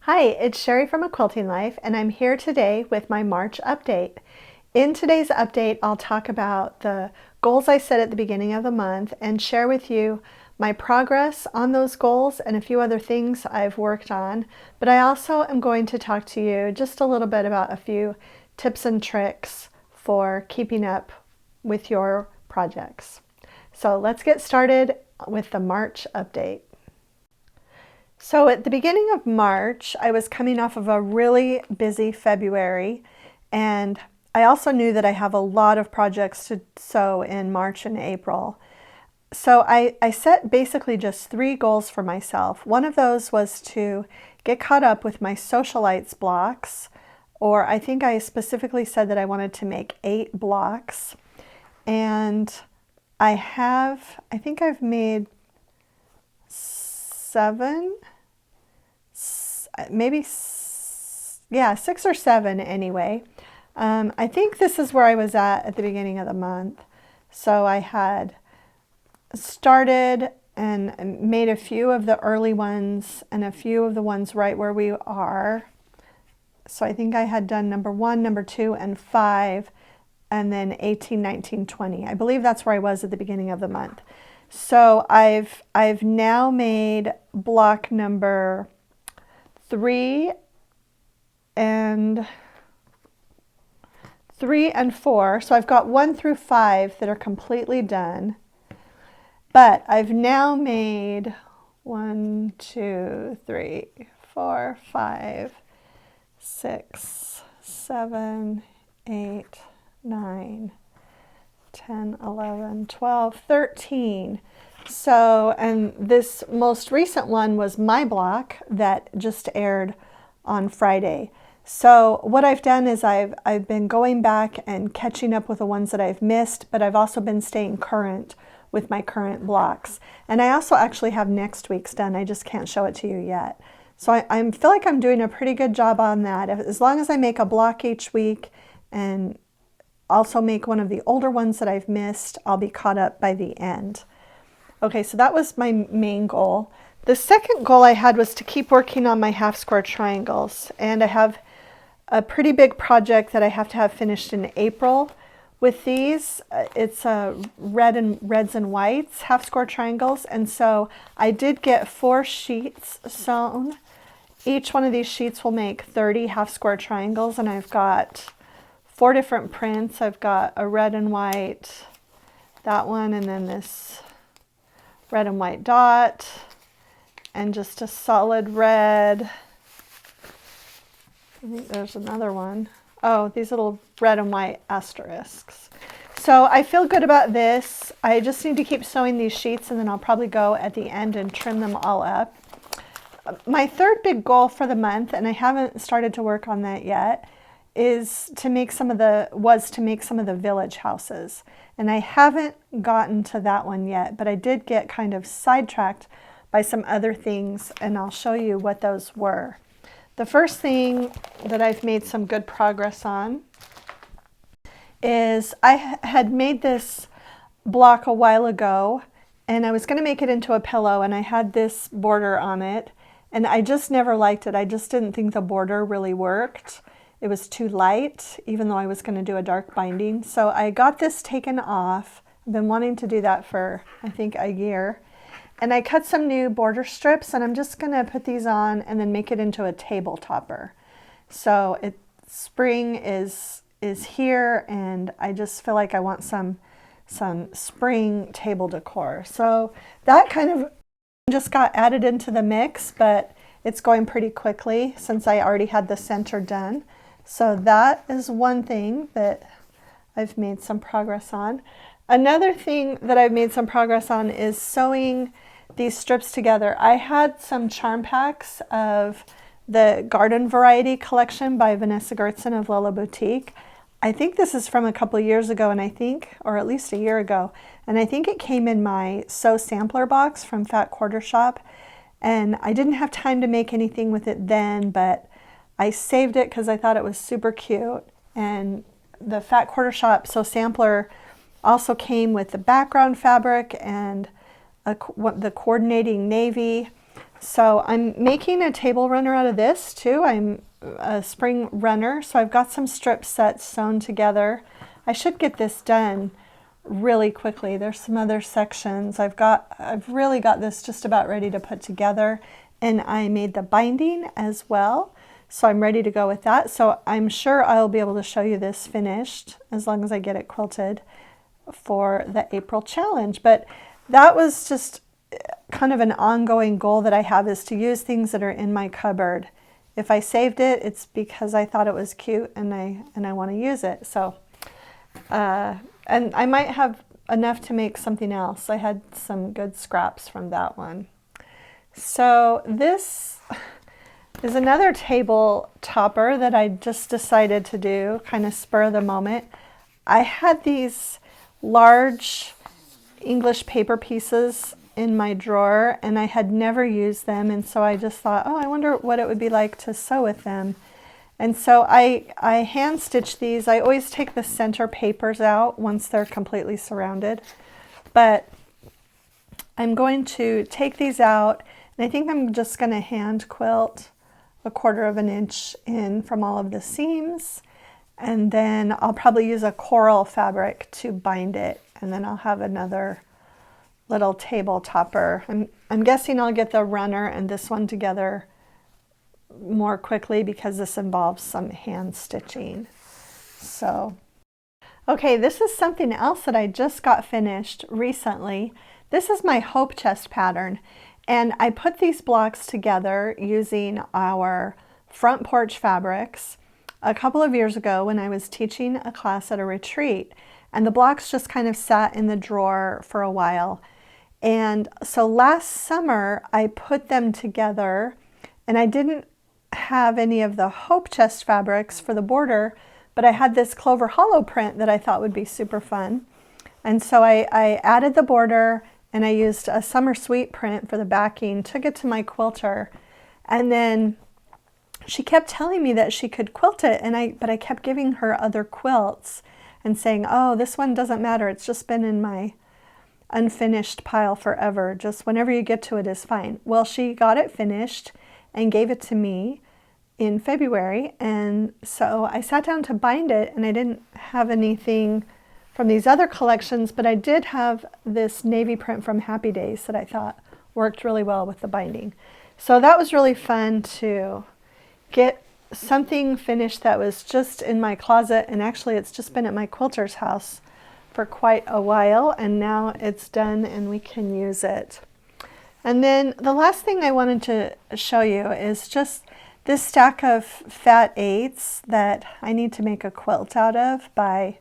Hi, it's Sherri from A Quilting Life, and I'm here today with my March update. In today's update, I'll talk about the goals I set at the beginning of the month and share with you my progress on those goals and a few other things I've worked on. But I also am going to talk to you just a little bit about a few tips and tricks for keeping up with your projects. So let's get started with the March update. So at the beginning of March, I was coming off of a really busy February, and I also knew that I have a lot of projects to sew in March and April. So I set basically just 3 goals for myself. One of those was to get caught up with my Socialites blocks, or I think I specifically said that I wanted to make 8 blocks. And I think I've made 7, maybe, yeah, 6 or 7 anyway. I think this is where I was at the beginning of the month. So I had started and made a few of the early ones and a few of the ones right where we are. So I think I had done number 1, number 2, and 5, and then 18, 19, 20. I believe that's where I was at the beginning of the month. So I've now made block number 3 and 4. So I've got 1 through 5 that are completely done. But I've now made 1, 2, 3, 4, 5, 6, 7, 8, 9, 10, 11, 12, 13. So, and this most recent one was my block that just aired on Friday. So what I've done is I've been going back and catching up with the ones that I've missed, but I've also been staying current with my current blocks. And I also actually have next week's done. I just can't show it to you yet. So I feel like I'm doing a pretty good job on that. As long as I make a block each week and also make one of the older ones that I've missed, I'll be caught up by the end. Okay, so that was my main goal. The second goal I had was to keep working on my half square triangles, and I have a pretty big project that I have to have finished in April with these. It's reds and whites half square triangles, and so I did get 4 sheets sewn. Each one of these sheets will make 30 half square triangles, and I've got 4 different prints. I've got a red and white, that one, and then this red and white dot, and just a solid red. I think there's another one. Oh, these little red and white asterisks. So I feel good about this. I just need to keep sewing these sheets, and then I'll probably go at the end and trim them all up. My third big goal for the month, and I haven't started to work on that yet, is to make some of the village houses. And I haven't gotten to that one yet, but I did get kind of sidetracked by some other things, and I'll show you what those were. The first thing that I've made some good progress on is I had made this block a while ago, and I was going to make it into a pillow, and I had this border on it, and I just never liked it. I just didn't think the border really worked. It was too light, even though I was going to do a dark binding. So I got this taken off. I've been wanting to do that for, I think, a year. And I cut some new border strips, and I'm just going to put these on and then make it into a table topper. So spring is here, and I just feel like I want some spring table decor. So that kind of just got added into the mix, but it's going pretty quickly since I already had the center done. So that is one thing that I've made some progress on. Another thing that I've made some progress on is sewing these strips together. I had some charm packs of the garden variety collection by Vanessa Gertzen of Lola Boutique. I think this is from a couple years ago, and or at least a year ago, and I think it came in my Sew Sampler box from Fat Quarter Shop, and I didn't have time to make anything with it then, but I saved it because I thought it was super cute. And the Fat Quarter Shop Sew Sampler also came with the background fabric and the coordinating navy So I'm making a table runner out of this too. I'm a spring runner, so I've got some strip sets sewn together. I should get this done really quickly. There's some other sections. I've really got this just about ready to put together, and I made the binding as well. So I'm ready to go with that. So I'm sure I'll be able to show you this finished as long as I get it quilted for the April challenge. But that was just kind of an ongoing goal that I have, is to use things that are in my cupboard. If I saved it, it's because I thought it was cute and I want to use it. So, and I might have enough to make something else. I had some good scraps from that one. So this is another table topper that I just decided to do, kind of spur of the moment. I had these large English paper pieces in my drawer and I had never used them, and so I just thought, oh, I wonder what it would be like to sew with them. And so I hand stitch these. I always take the center papers out once they're completely surrounded, but I'm going to take these out, and I think I'm just going to hand quilt 1/4 of an inch in from all of the seams, and then I'll probably use a coral fabric to bind it, and then I'll have another little table topper. I'm guessing I'll get the runner and this one together more quickly because this involves some hand stitching. So, okay, this is something else that I just got finished recently. This is my hope chest pattern, and I put these blocks together using our front porch fabrics a couple of years ago when I was teaching a class at a retreat, and the blocks just kind of sat in the drawer for a while. And so last summer I put them together, and I didn't have any of the hope chest fabrics for the border, but I had this Clover Hollow print that I thought would be super fun. And so I added the border, and I used a Summer Sweet print for the backing, took it to my quilter, and then she kept telling me that she could quilt it, but I kept giving her other quilts and saying, oh, this one doesn't matter, it's just been in my unfinished pile forever, just whenever you get to it is fine. Well, she got it finished and gave it to me in February, and so I sat down to bind it, and I didn't have anything from these other collections, but I did have this navy print from Happy Days that I thought worked really well with the binding. So that was really fun to get something finished that was just in my closet, and actually it's just been at my quilter's house for quite a while, and now it's done and we can use it. And then the last thing I wanted to show you is just this stack of fat 8s that I need to make a quilt out of by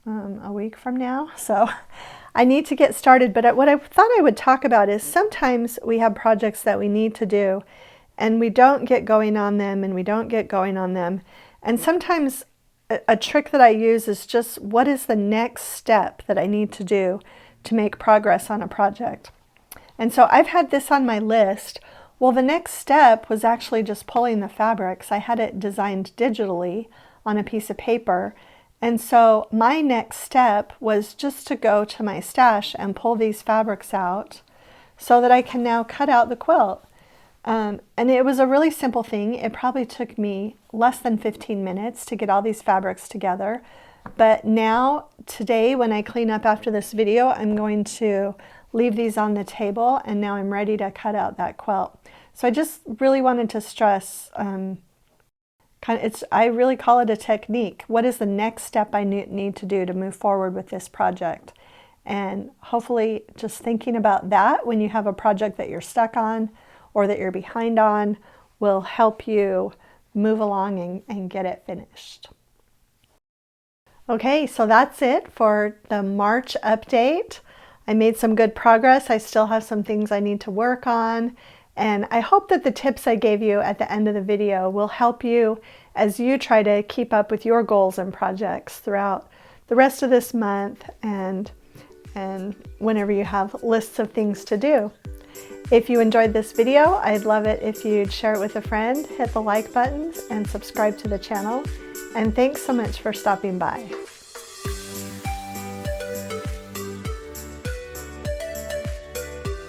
a week from now. So I need to get started, but what I thought I would talk about is sometimes we have projects that we need to do and we don't get going on them, and sometimes a trick that I use is just, what is the next step that I need to do to make progress on a project? And so I've had this on my list. Well, the next step was actually just pulling the fabrics. I had it designed digitally on a piece of paper. And so my next step was just to go to my stash and pull these fabrics out so that I can now cut out the quilt. And it was a really simple thing. It probably took me less than 15 minutes to get all these fabrics together. But now, today, when I clean up after this video, I'm going to leave these on the table, and now I'm ready to cut out that quilt. So I just really wanted to stress, I really call it a technique. What is the next step I need to do to move forward with this project? And hopefully just thinking about that when you have a project that you're stuck on or that you're behind on will help you move along and get it finished. Okay, so that's it for the March update. I made some good progress. I still have some things I need to work on, and I hope that the tips I gave you at the end of the video will help you as you try to keep up with your goals and projects throughout the rest of this month and whenever you have lists of things to do. If you enjoyed this video, I'd love it if you'd share it with a friend, hit the like button, and subscribe to the channel. And thanks so much for stopping by.